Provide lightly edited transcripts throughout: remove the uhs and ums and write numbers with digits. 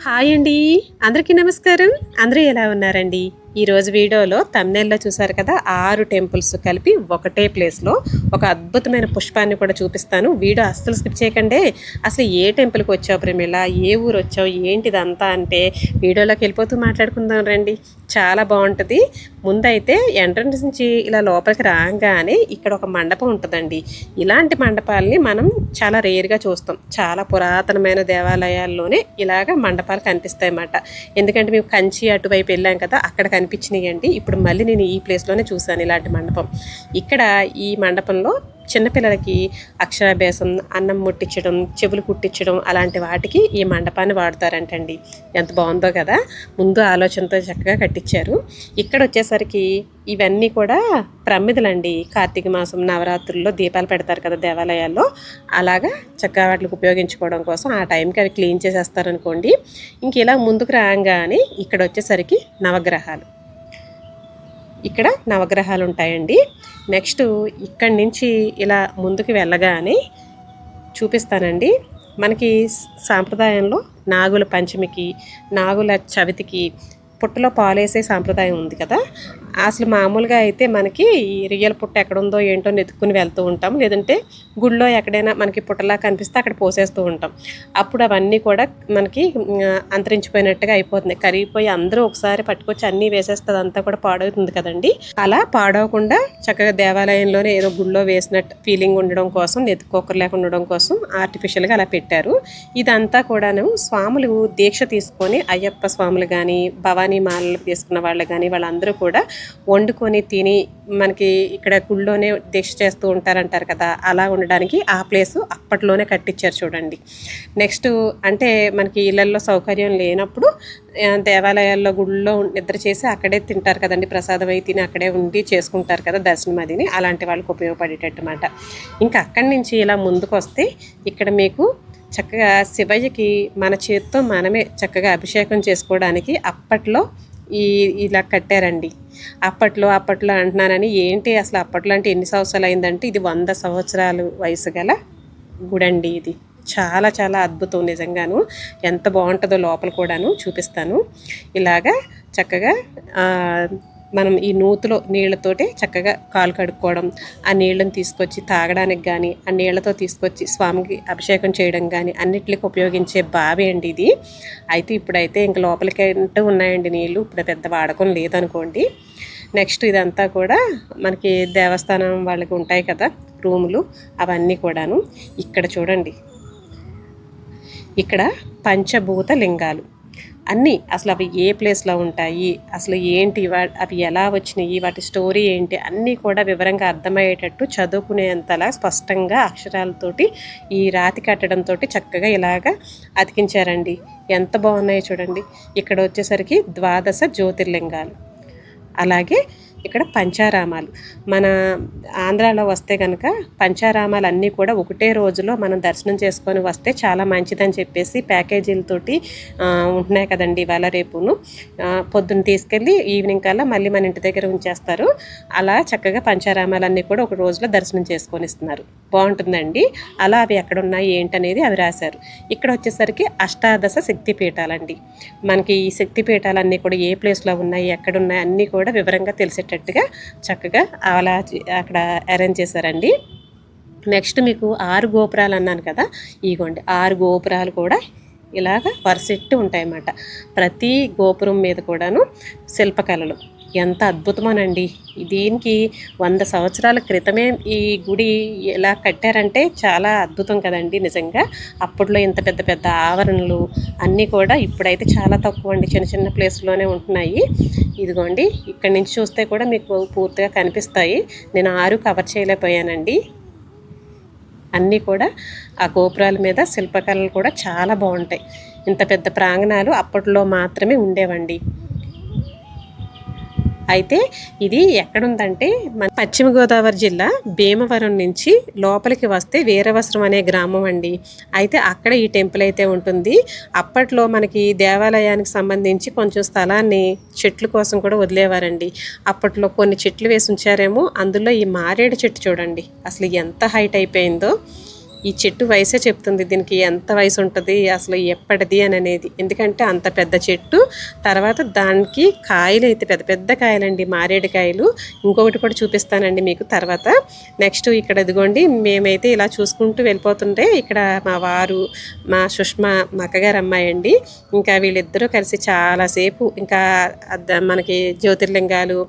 Hi అండి, అందరికీ నమస్కారం. అందరూ ఎలా ఉన్నారండి? ఈరోజు వీడియోలో థంబ్నెయిల్లో చూసారు కదా, 6 టెంపుల్స్ కలిపి ఒకటే ప్లేస్లో ఒక అద్భుతమైన పుష్పాన్ని కూడా చూపిస్తాను. వీడియో అస్సలు స్కిప్ చేయకండి. అసలు ఏ టెంపుల్కి వచ్చావు ప్రమిళ, ఏ ఊరు వచ్చావు, ఏంటిదంతా అంటే వీడియోలోకి వెళ్ళిపోతూ మాట్లాడుకుందాం రండి. చాలా బాగుంటుంది. ముందైతే ఎంట్రన్స్ నుంచి ఇలా లోపలికి రాగానే ఇక్కడ ఒక మండపం ఉంటుందండి. ఇలాంటి మండపాలని మనం చాలా రేర్గా చూస్తాం. చాలా పురాతనమైన దేవాలయాల్లోనే ఇలాగ మండపాలు కనిపిస్తాయి అన్నమాట. ఎందుకంటే మేము కంచి అటువైపు వెళ్ళాం కదా, అక్కడ కనిపించినాయండి. ఇప్పుడు మళ్ళీ నేను ఈ ప్లేస్లోనే చూశాను ఇలాంటి మండపం. ఇక్కడ ఈ మండపంలో చిన్నపిల్లలకి అక్షరాభ్యాసం, అన్నం ముట్టించడం, చెవులు కుట్టించడం అలాంటి వాటికి ఈ మండపాన్ని వాడతారంటండి. ఎంత బాగుందో కదా, ముందు ఆలోచనతో చక్కగా కట్టించారు. ఇక్కడ వచ్చేసరికి ఇవన్నీ కూడా ప్రమిదలండి. కార్తీక మాసం నవరాత్రుల్లో దీపాలు పెడతారు కదా దేవాలయాల్లో, అలాగా చక్కగా వాటికి ఉపయోగించుకోవడం కోసం ఆ టైంకి అవి క్లీన్ చేసేస్తారనుకోండి. ఇంక ఇలా ముందుకు రాగానే ఇక్కడ వచ్చేసరికి నవగ్రహాలు, ఇక్కడ నవగ్రహాలు ఉంటాయండి. నెక్స్ట్ ఇక్కడి నుంచి ఇలా ముందుకు వెళ్ళగానే చూపిస్తానండి. మనకి సాంప్రదాయంలో నాగుల పంచమికి, నాగుల చవితికి పుట్టలో పాలేసే సాంప్రదాయం ఉంది కదా. అసలు మామూలుగా అయితే మనకి ఈ రియల్ పుట్ట ఎక్కడుందో ఏంటో వెతుక్కుని వెళ్తూ ఉంటాం. లేదంటే గుళ్ళో ఎక్కడైనా మనకి పుట్టలా కనిపిస్తే అక్కడ పోసేస్తూ ఉంటాం. అప్పుడు అవన్నీ కూడా మనకి అంతరించిపోయినట్టుగా అయిపోతుంది. కరిగిపోయి అందరూ ఒకసారి పట్టుకొచ్చి అన్నీ వేసేస్తుంది, అంతా కూడా పాడవుతుంది కదండి. అలా పాడవకుండా చక్కగా దేవాలయంలోనే ఏదో గుళ్ళో వేసినట్టు ఫీలింగ్ ఉండడం కోసం, వెతుక్కోకరు లేకుండా ఉండడం కోసం ఆర్టిఫిషియల్గా అలా పెట్టారు. ఇదంతా కూడాను స్వాములు దీక్ష తీసుకొని, అయ్యప్ప స్వాములు కానీ, భవానీ మాలలు తీసుకున్న వాళ్ళు కానీ వాళ్ళందరూ కూడా వండుకొని తిని మనకి ఇక్కడ గుళ్ళోనే దీక్ష చేస్తూ ఉంటారంటారు కదా, అలా ఉండడానికి ఆ ప్లేసు అప్పట్లోనే కట్టించారు చూడండి. నెక్స్ట్ అంటే మనకి ఇళ్ళల్లో సౌకర్యం లేనప్పుడు దేవాలయాల్లో గుళ్ళో నిద్ర చేసి అక్కడే తింటారు కదండి, ప్రసాదం అయి తిని అక్కడే ఉండి చేసుకుంటారు కదా దర్శనం అదిని, అలాంటి వాళ్ళకి ఉపయోగపడేటట్టు అన్నమాట. ఇంకా అక్కడి నుంచి ఇలా ముందుకు వస్తే ఇక్కడ మీకు చక్కగా శివయ్యకి మన చేతితో మనమే చక్కగా అభిషేకం చేసుకోవడానికి అప్పట్లో ఇలా కట్టారండి. అప్పట్లో అంటున్నానని ఏంటి అసలు అప్పట్లో అంటే ఎన్ని సంవత్సరాలు అయిందంటే ఇది 100 సంవత్సరాలు వయసు గల గుడండి. ఇది చాలా చాలా అద్భుతం నిజంగాను. ఎంత బాగుంటుందో లోపల కూడాను చూపిస్తాను. ఇలాగా చక్కగా మనం ఈ నూతులో నీళ్ళతోటి చక్కగా కాలు కడుక్కోవడం, ఆ నీళ్ళని తీసుకొచ్చి తాగడానికి కానీ, ఆ నీళ్ళతో తీసుకొచ్చి స్వామికి అభిషేకం చేయడం కానీ అన్నిటికి ఉపయోగించే బావి అండి ఇది. అయితే ఇప్పుడైతే ఇంక లోపలికి అంటూ ఉన్నాయండి నీళ్ళు, ఇప్పుడు పెద్ద వాడకం లేదనుకోండి. నెక్స్ట్ ఇదంతా కూడా మనకి దేవస్థానం వాళ్ళకి ఉంటాయి కదా రూములు, అవన్నీ కూడాను. ఇక్కడ చూడండి, ఇక్కడ పంచభూత లింగాలు అన్నీ అసలు అవి ఏ ప్లేస్లో ఉంటాయి, అసలు ఏంటి అవి ఎలా వచ్చినాయి, వాటి స్టోరీ ఏంటి అన్నీ కూడా వివరంగా అర్థమయ్యేటట్టు చదువుకునేంతలా స్పష్టంగా అక్షరాలతోటి ఈ రాతి కట్టడంతో చక్కగా ఇలాగా అతికించారండి. ఎంత బాగున్నాయో చూడండి. ఇక్కడ వచ్చేసరికి 12 జ్యోతిర్లింగాలు, అలాగే ఇక్కడ పంచారామాలు. మన ఆంధ్రాలో వస్తే కనుక పంచారామాలు అన్నీ కూడా ఒకటే రోజులో మనం దర్శనం చేసుకొని వస్తే చాలా మంచిదని చెప్పేసి ప్యాకేజీలతోటి ఉంటున్నాయి కదండి. ఇవాళ రేపును పొద్దున్న తీసుకెళ్ళి ఈవినింగ్ కల్లా మళ్ళీ మన ఇంటి దగ్గర ఉంచేస్తారు. అలా చక్కగా పంచారామాలన్నీ కూడా ఒక రోజులో దర్శనం చేసుకొని ఇస్తున్నారు. బాగుంటుందండి. అలా అవి ఎక్కడున్నాయి ఏంటనేది అవి రాశారు. ఇక్కడ వచ్చేసరికి అష్టాదశ శక్తిపీఠాలండి. మనకి ఈ శక్తిపీఠాలన్నీ కూడా ఏ ప్లేస్లో ఉన్నాయి, ఎక్కడున్నాయి అన్నీ కూడా వివరంగా తెలిసేటట్టుగా చక్కగా అలా అక్కడ అరేంజ్ చేశారండి. నెక్స్ట్ మీకు 6 గోపురాలు అన్నాను కదా, ఇగోండి 6 గోపురాలు కూడా ఇలాగ వరుసెట్టు ఉంటాయన్నమాట. ప్రతి గోపురం మీద కూడాను శిల్పకళలు ఎంత అద్భుతమోనండి. దీనికి 100 సంవత్సరాల క్రితమే ఈ గుడి ఎలా కట్టారంటే చాలా అద్భుతం కదండి నిజంగా. అప్పట్లో ఇంత పెద్ద పెద్ద ఆవరణలు అన్నీ కూడా ఇప్పుడైతే చాలా తక్కువ అండి, చిన్న చిన్న ప్లేస్లోనే ఉంటున్నాయి. ఇదిగోండి ఇక్కడి నుంచి చూస్తే కూడా మీకు పూర్తిగా కనిపిస్తాయి. నేను 6 కవర్ చేయలేకపోయానండి. అన్నీ కూడా ఆ గోపురాల మీద శిల్పకళలు కూడా చాలా బాగుంటాయి. ఇంత పెద్ద ప్రాంగణాలు అప్పట్లో మాత్రమే ఉండేవండి. అయితే ఇది ఎక్కడుందంటే మన పశ్చిమ గోదావరి జిల్లా భీమవరం నుంచి లోపలికి వస్తే వీరవస్త్రం అనే గ్రామం అండి. అయితే అక్కడ ఈ టెంపుల్ అయితే ఉంటుంది. అప్పట్లో మనకి దేవాలయానికి సంబంధించి కొంచెం స్థలాన్ని చెట్ల కోసం కూడా వదిలేవారండి. అప్పట్లో కొన్ని చెట్లు వేసి ఉంచారేమో, అందులో ఈ మారేడు చెట్టు చూడండి అసలు ఎంత హైట్ అయిపోయిందో. ఈ చెట్టు వయసే చెప్తుంది దీనికి ఎంత వయసు ఉంటుంది అసలు ఎప్పటిది అని అనేది. ఎందుకంటే అంత పెద్ద చెట్టు, తర్వాత దానికి కాయలు అయితే పెద్ద పెద్ద కాయలండి, మారేడు కాయలు. ఇంకొకటి కూడా చూపిస్తానండి మీకు తర్వాత. నెక్స్ట్ ఇక్కడ ఇదిగోండి మేమైతే ఇలా చూసుకుంటూ వెళ్ళిపోతుంటే ఇక్కడ మా వారు, మా సుష్మా, మా అక్కగారు అమ్మాయి అండి, ఇంకా వీళ్ళిద్దరూ కలిసి చాలాసేపు ఇంకా మనకి జ్యోతిర్లింగాలు,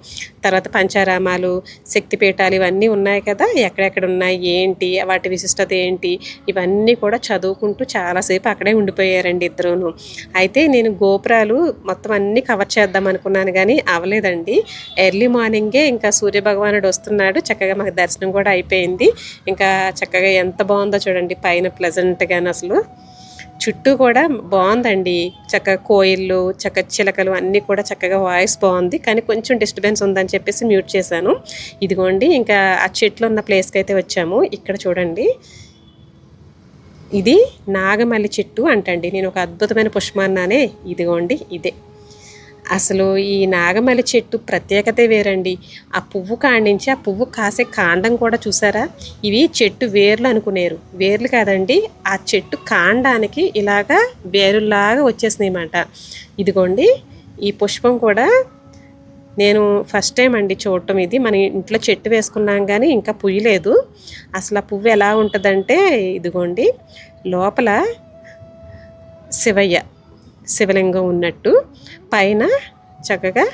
తర్వాత పంచారామాలు, శక్తిపీఠాలు ఇవన్నీ ఉన్నాయి కదా, ఎక్కడెక్కడ ఉన్నాయి ఏంటి, వాటి విశిష్టత ఏంటి, ఇవన్నీ కూడా చదువుకుంటూ చాలాసేపు అక్కడే ఉండిపోయారండి ఇద్దరును. అయితే నేను గోపురాలు మొత్తం అన్నీ కవర్ చేద్దాం అనుకున్నాను కానీ అవ్వలేదండి. ఎర్లీ మార్నింగే ఇంకా సూర్యభగవానుడు వస్తున్నాడు, చక్కగా మాకు దర్శనం కూడా అయిపోయింది. ఇంకా చక్కగా ఎంత బాగుందో చూడండి పైన ప్లెజెంట్గానే, అసలు చుట్టూ కూడా బాగుందండి. చక్కగా కోయిళ్ళు, చక్కగా చిలకలు అన్నీ కూడా చక్కగా వాయిస్ బాగుంది. కానీ కొంచెం డిస్టర్బెన్స్ ఉందని చెప్పేసి మ్యూట్ చేశాను. ఇదిగోండి ఇంకా ఆ చెట్లు ఉన్న ప్లేస్కి అయితే వచ్చాము. ఇక్కడ చూడండి ఇది నాగమల్లి చెట్టు అంటండి. నేను ఒక అద్భుతమైన పుష్పాన్నానే, ఇదిగోండి ఇదే. అసలు ఈ నాగమల్లి చెట్టు ప్రత్యేకతే వేరండి. ఆ పువ్వు కాండించి ఆ పువ్వు కాసే కాండం కూడా చూసారా, ఇవి చెట్టు వేర్లు అనుకునేరు, వేర్లు కాదండి, ఆ చెట్టు కాండానికి ఇలాగా వేరులాగా వచ్చేసినాయి అన్నమాట. ఇదిగోండి ఈ పుష్పం కూడా నేను ఫస్ట్ టైం అండి చూడటం. ఇది మన ఇంట్లో చెట్టు వేసుకున్నాం కానీ ఇంకా పుయ్యలేదు. అసలు ఆ పువ్వు ఎలా ఉంటుందంటే ఇదిగోండి లోపల శివలింగం ఉన్నట్టు, పైన చక్కగా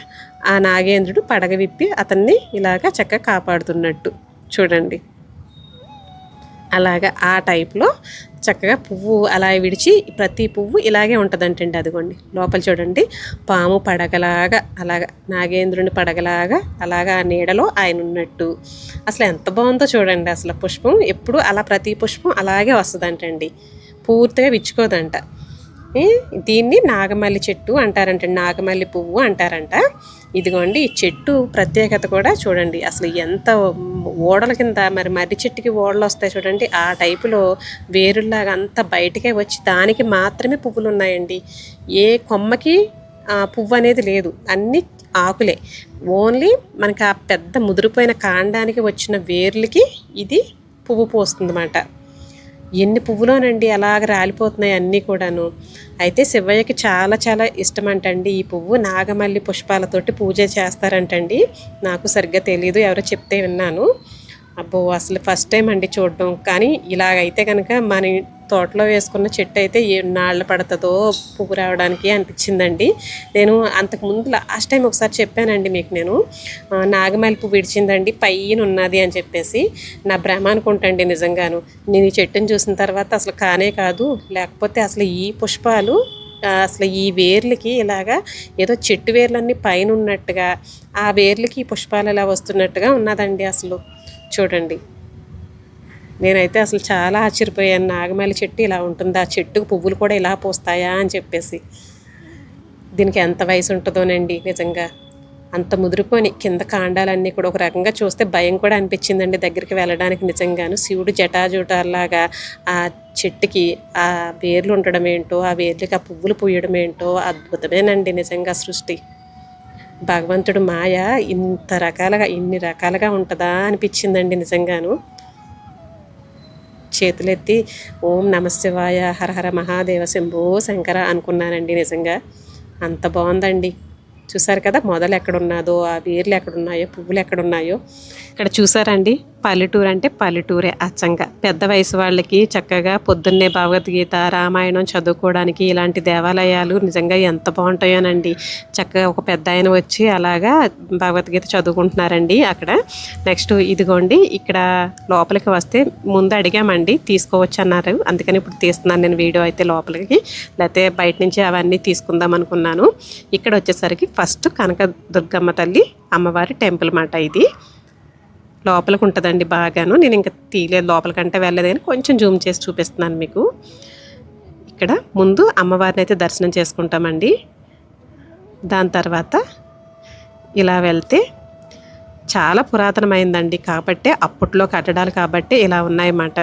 ఆ నాగేంద్రుడు పడగ విప్పి అతన్ని ఇలాగా చక్కగా కాపాడుతున్నట్టు చూడండి. అలాగా ఆ టైప్లో చక్కగా పువ్వు అలా విడిచి ప్రతి పువ్వు ఇలాగే ఉంటుందంటండి. అదిగోండి లోపల చూడండి పాము పడగలాగా, అలాగా నాగేంద్రుని పడగలాగా, అలాగా ఆ నీడలో ఆయన ఉన్నట్టు. అసలు ఎంత బాగుందో చూడండి. అసలు పుష్పం ఎప్పుడు అలా ప్రతి పుష్పం అలాగే వస్తుందంటండి, పూర్తిగా విచ్చుకోదంట. దీన్ని నాగమల్లి చెట్టు అంటారంట, నాగమల్లి పువ్వు అంటారంట. ఇదిగోండి ఈ చెట్టు ప్రత్యేకత కూడా చూడండి. అసలు ఎంత ఓడల కింద మరి మర్రి చెట్టుకి ఓడలు వస్తాయి చూడండి, ఆ టైపులో వేరుల్లాగా అంతా బయటకే వచ్చి దానికి మాత్రమే పువ్వులు ఉన్నాయండి. ఏ కొమ్మకి పువ్వు అనేది లేదు, అన్నీ ఆకులే. ఓన్లీ మనకి ఆ పెద్ద ముదిరిపోయిన కాండానికి వచ్చిన వేర్లకి ఇది పువ్వు పోస్తుంది అన్నమాట. ఎన్ని పువ్వులోనండి అలాగ రాలిపోతున్నాయి అన్నీ కూడాను. అయితే శివయ్యకి చాలా చాలా ఇష్టం అంటండి ఈ పువ్వు. నాగమల్లి పుష్పాలతోటి పూజ చేస్తారంటండి, నాకు సరిగ్గా తెలీదు, ఎవరో చెప్తే విన్నాను. అబ్బో అసలు ఫస్ట్ టైం అండి చూడడం. కానీ ఇలాగైతే కనుక మన తోటలో వేసుకున్న చెట్టు అయితే ఎన్నాళ్ళు పడుతుందో పువ్వు రావడానికి అనిపించిందండి. నేను అంతకుముందు లాస్ట్ టైం ఒకసారి చెప్పానండి మీకు, నేను నాగమల్లి పువ్వు విడిచిందండి పైన ఉన్నది అని చెప్పేసి. నా భ్రమ అనుకుంటండి నిజంగాను. నేను ఈ చెట్టుని చూసిన తర్వాత అసలు కానే కాదు, లేకపోతే అసలు ఈ పుష్పాలు అసలు ఈ వేర్లకి ఇలాగా ఏదో చెట్టు వేర్లన్నీ పైన ఉన్నట్టుగా, ఆ వేర్లకి ఈ పుష్పాలు ఇలా వస్తున్నట్టుగా ఉన్నదండి. అసలు చూడండి నేనైతే అసలు చాలా ఆశ్చర్యపోయాను. నాగమల్లి చెట్టు ఇలా ఉంటుందా, చెట్టుకు పువ్వులు కూడా ఇలా పోస్తాయా అని చెప్పేసి. దీనికి ఎంత వయసు ఉంటుందోనండి నిజంగా. అంత ముదిరిపోయి కింద కాండాలన్నీ కూడా ఒక రకంగా చూస్తే భయం కూడా అనిపించిందండి దగ్గరికి వెళ్ళడానికి. నిజంగాను శివుడు జటాజుటాలాగా ఆ చెట్టుకి ఆ వేర్లు ఉండడం ఏంటో, ఆ వేర్లకి ఆ పువ్వులు పూయడం ఏంటో అద్భుతమేనండి నిజంగా సృష్టి. భగవంతుడు మాయ ఇన్ని రకాలుగా ఉంటుందా అనిపించిందండి నిజంగాను. చేతులెత్తి ఓం నమశివాయ, హర హర మహాదేవ, శంభో శంకర అనుకున్నానండి నిజంగా. అంత బాగుందండి. చూసారు కదా మొదలు ఎక్కడున్నదో, ఆ వేర్లు ఎక్కడున్నాయో, పువ్వులు ఎక్కడున్నాయో. ఇక్కడ చూసారండి పల్లెటూరు అంటే పల్లెటూరే అచ్చంగా. పెద్ద వయసు వాళ్ళకి చక్కగా పొద్దున్నే భగవద్గీత, రామాయణం చదువుకోవడానికి ఇలాంటి దేవాలయాలు నిజంగా ఎంత బాగుంటాయోనండి. చక్కగా ఒక పెద్ద ఆయన వచ్చి అలాగా భగవద్గీత చదువుకుంటున్నారండి అక్కడ. నెక్స్ట్ ఇదిగోండి ఇక్కడ లోపలికి వస్తే ముందు అడిగామండి తీసుకోవచ్చు అన్నారు, అందుకని ఇప్పుడు తీస్తున్నాను నేను వీడియో అయితే లోపలికి, లేకపోతే బయట నుంచి అవన్నీ తీసుకుందాం అనుకున్నాను. ఇక్కడ వచ్చేసరికి ఫస్ట్ కనక దుర్గమ్మ తల్లి అమ్మవారి టెంపుల్ మాట. ఇది లోపలికి ఉంటుందండి బాగాను. నేను ఇంకా తీయలేదు, లోపలికంటే వెళ్ళలేదు కానీ కొంచెం జూమ్ చేసి చూపిస్తున్నాను మీకు. ఇక్కడ ముందు అమ్మవారిని అయితే దర్శనం చేసుకుంటామండి. దాని తర్వాత ఇలా వెళ్తే చాలా పురాతనమైందండి, కాబట్టి అప్పట్లో కట్టడాలు కాబట్టి ఇలా ఉన్నాయన్నమాట.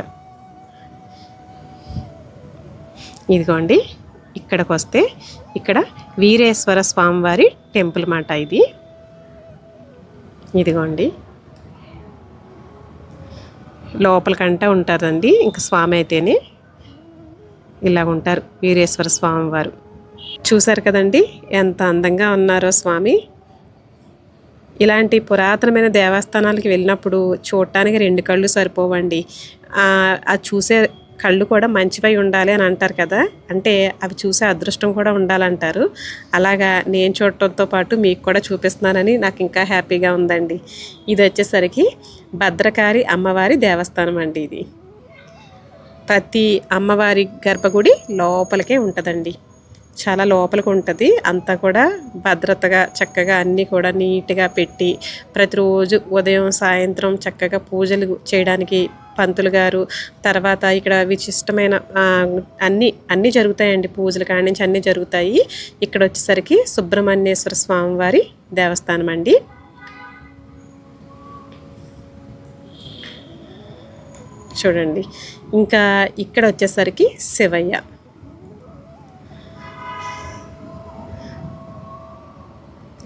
ఇదిగోండి ఇక్కడికి వస్తే ఇక్కడ వీరేశ్వర స్వామివారి టెంపుల్ మాట ఇది. ఇదిగోండి లోపలికంటే ఉంటారండి. ఇంకా స్వామి అయితేనే ఇలా ఉంటారు వీరేశ్వర స్వామి వారు. చూసారు కదండి ఎంత అందంగా ఉన్నారో స్వామి. ఇలాంటి పురాతనమైన దేవస్థానాలకి వెళ్ళినప్పుడు చూడటానికి 2 కళ్ళు సరిపోవండి. అది చూసే కళ్ళు కూడా మంచివై ఉండాలి అని అంటారు కదా, అంటే అవి చూసే అదృష్టం కూడా ఉండాలంటారు. అలాగా నేను చూడటంతో పాటు మీకు కూడా చూపిస్తున్నానని నాకు ఇంకా హ్యాపీగా ఉందండి. ఇది వచ్చేసరికి భద్రకాళి అమ్మవారి దేవస్థానం అండి. ఇది ప్రతి అమ్మవారి గర్భగుడి లోపలికే ఉంటుందండి. చాలా లోపలికి ఉంటుంది. అంతా కూడా భద్రతగా చక్కగా అన్నీ కూడా నీట్గా పెట్టి ప్రతిరోజు ఉదయం సాయంత్రం చక్కగా పూజలు చేయడానికి పంతులు గారు, తర్వాత ఇక్కడ విశిష్టమైన అన్నీ జరుగుతాయండి. పూజలు కాడి నుంచి అన్నీ జరుగుతాయి. ఇక్కడ వచ్చేసరికి సుబ్రహ్మణ్యేశ్వర స్వామివారి దేవస్థానం అండి. చూడండి. ఇంకా ఇక్కడ వచ్చేసరికి శివయ్య.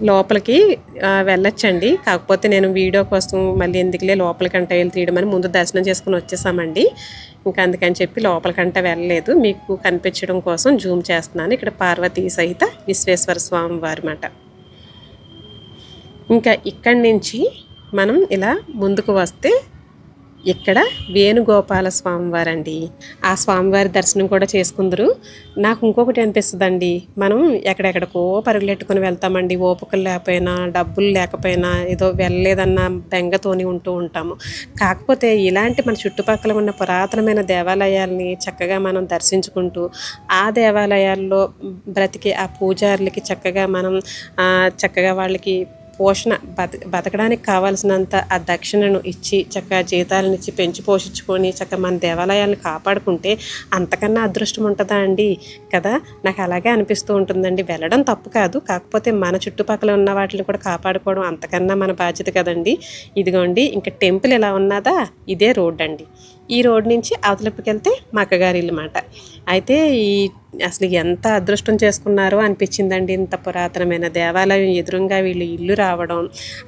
లోపలికి వెళ్ళొచ్చండి. కాకపోతే నేను వీడియో కోసం మళ్ళీ ఎందుకులే లోపలికంట వెళ్ళి తీయడమని ముందు దర్శనం చేసుకుని వచ్చేసామండి. ఇంకా అందుకని చెప్పి లోపలికంట వెళ్ళలేదు, మీకు కనిపించడం కోసం జూమ్ చేస్తున్నాను. ఇక్కడ పార్వతీ సహిత విశ్వేశ్వర స్వామి వారి మాట. ఇంకా ఇక్కడి నుంచి మనం ఇలా ముందుకు వస్తే ఇక్కడ వేణుగోపాల స్వామివారండి. ఆ స్వామివారి దర్శనం కూడా చేసుకుందరు. నాకు ఇంకొకటి అనిపిస్తుందండి, మనం ఎక్కడెక్కడికో పరుగులెట్టుకుని వెళ్తామండి. ఓపికలు లేకపోయినా డబ్బులు లేకపోయినా ఏదో వెళ్ళలేదన్న బెంగతోని ఉంటూ ఉంటాము. కాకపోతే ఇలాంటి మన చుట్టుపక్కల ఉన్న పురాతనమైన దేవాలయాల్ని చక్కగా మనం దర్శించుకుంటూ ఆ దేవాలయాల్లో బ్రతికే ఆ పూజారులకి చక్కగా మనం చక్కగా వాళ్ళకి పోషణ బతకడానికి కావాల్సినంత ఆ దక్షిణను ఇచ్చి చక్కగా జీతాలను ఇచ్చి పెంచి పోషించుకొని చక్కగా మన దేవాలయాలను కాపాడుకుంటే అంతకన్నా అదృష్టం ఉంటుందా అండి కదా. నాకు అలాగే అనిపిస్తూ ఉంటుందండి. వెళ్ళడం తప్పు కాదు, కాకపోతే మన చుట్టుపక్కల ఉన్న వాటిని కూడా కాపాడుకోవడం అంతకన్నా మన బాధ్యత కదండి. ఇదిగోండి ఇంకా టెంపుల్ ఎలా ఉన్నదా, ఇదే రోడ్ అండి. ఈ రోడ్ నుంచి అవతలపుకి వెళ్తే మా అక్కగారి ఇల్లు మాట. అయితే అసలు ఎంత అదృష్టం చేసుకున్నారో అనిపించిందండి. ఇంత పురాతనమైన దేవాలయం ఎదురుగా వీళ్ళు ఇల్లు రావడం,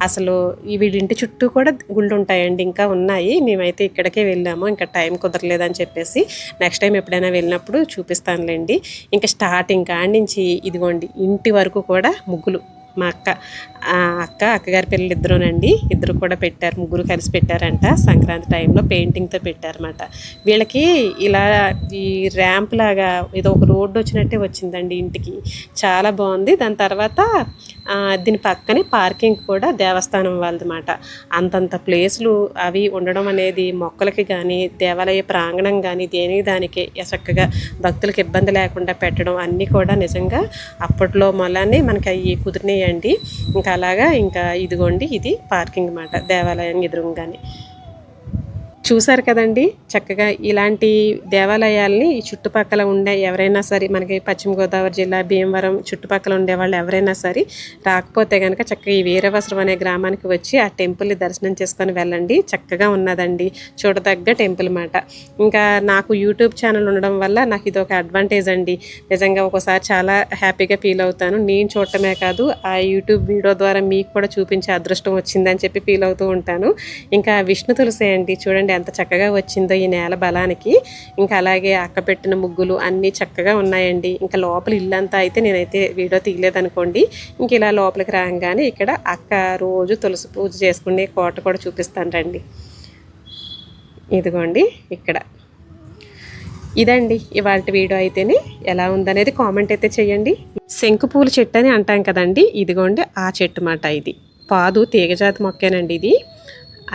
అసలు వీళ్ళింటి చుట్టూ కూడా గుళ్ళు ఉంటాయండి, ఇంకా ఉన్నాయి. మేమైతే ఇక్కడికే వెళ్ళాము, ఇంకా టైం కుదరలేదని చెప్పేసి నెక్స్ట్ టైం ఎప్పుడైనా వెళ్ళినప్పుడు చూపిస్తానులేండి. ఇంకా స్టార్టింగ్ కాడి నుంచి ఇదిగోండి ఇంటి వరకు కూడా ముగ్గులు. మా అక్కగారి పిల్లలు ఇద్దరు కూడా పెట్టారు, ముగ్గురు కలిసి పెట్టారంట. సంక్రాంతి టైంలో పెయింటింగ్తో పెట్టారన్నమాట. వీళ్ళకి ఇలా ఈ ర్యాంప్ లాగా ఏదో ఒక రోడ్డు వచ్చినట్టే వచ్చిందండి ఇంటికి, చాలా బాగుంది. దాని తర్వాత దీని పక్కనే పార్కింగ్ కూడా దేవస్థానం వాళ్ళదన్నమాట. అంతంత ప్లేసులు అవి ఉండడం అనేది మొక్కలకి కానీ దేవాలయ ప్రాంగణం కానీ దేనికి దానికి చక్కగా భక్తులకు ఇబ్బంది లేకుండా పెట్టడం అన్నీ కూడా నిజంగా అప్పట్లో మొలానే మనకి అవి కుదిరినాయండి. ఇంకా అలాగా ఇంకా ఇదిగోండి ఇది పార్కింగ్ మాట దేవాలయం ఎదురుగానే. చూసారు కదండి చక్కగా ఇలాంటి దేవాలయాల్ని ఈ చుట్టుపక్కల ఉండే ఎవరైనా సరే, మనకి పశ్చిమ గోదావరి జిల్లా భీమవరం చుట్టుపక్కల ఉండే వాళ్ళు ఎవరైనా సరే రాకపోతే కనుక చక్కగా ఈ వీరవసరం అనే గ్రామానికి వచ్చి ఆ టెంపుల్ని దర్శనం చేసుకొని వెళ్ళండి. చక్కగా ఉన్నదండి, చూడదగ్గ టెంపుల్ మాట. ఇంకా నాకు యూట్యూబ్ ఛానల్ ఉండడం వల్ల నాకు ఇది ఒక అడ్వాంటేజ్ అండి. నిజంగా ఒకసారి చాలా హ్యాపీగా ఫీల్ అవుతాను. నేను చూడటమే కాదు ఆ యూట్యూబ్ వీడియో ద్వారా మీకు కూడా చూపించే అదృష్టం వచ్చిందని చెప్పి ఫీల్ అవుతూ ఉంటాను. ఇంకా విష్ణు తులసి అండి, చూడండి ఎంత చక్కగా వచ్చిందో ఈ నేల బలానికి. ఇంకా అలాగే అక్క పెట్టిన ముగ్గులు అన్నీ చక్కగా ఉన్నాయండి. ఇంకా లోపల ఇల్లంతా అయితే నేనైతే వీడియో తీయలేదనుకోండి. ఇంక ఇలా లోపలికి రాగానే ఇక్కడ అక్క రోజు తులసి పూజ చేసుకునే కోట కూడా చూపిస్తాను రండి. ఇదిగోండి ఇక్కడ ఇదండి ఇవాళ వీడియో. అయితేనే ఎలా ఉందనేది కామెంట్ అయితే చేయండి. శంకు పూల చెట్టు అని అంటాం కదండి, ఇదిగోండి ఆ చెట్టు మాట. ఇది పాదు తీగజాతి మొక్కేనండి ఇది.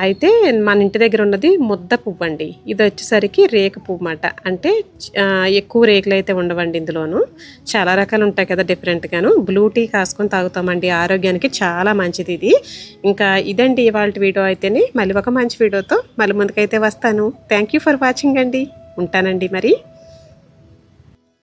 అయితే మన ఇంటి దగ్గర ఉన్నది ముద్ద పువ్వు అండి. ఇది వచ్చేసరికి రేకు పువ్వు మాట. అంటే ఎక్కువ రేకులు అయితే ఉండవండి, ఇందులోను చాలా రకాలు ఉంటాయి కదా డిఫరెంట్గాను. బ్లూ టీ కాసుకొని తాగుతామండి, ఆరోగ్యానికి చాలా మంచిది ఇది. ఇంకా ఇదండి ఇవాళ వీడియో. అయితేనే మళ్ళీ ఒక మంచి వీడియోతో మళ్ళీ ముందుకైతే వస్తాను. థ్యాంక్ యూ ఫర్ వాచింగ్ అండి. ఉంటానండి మరి.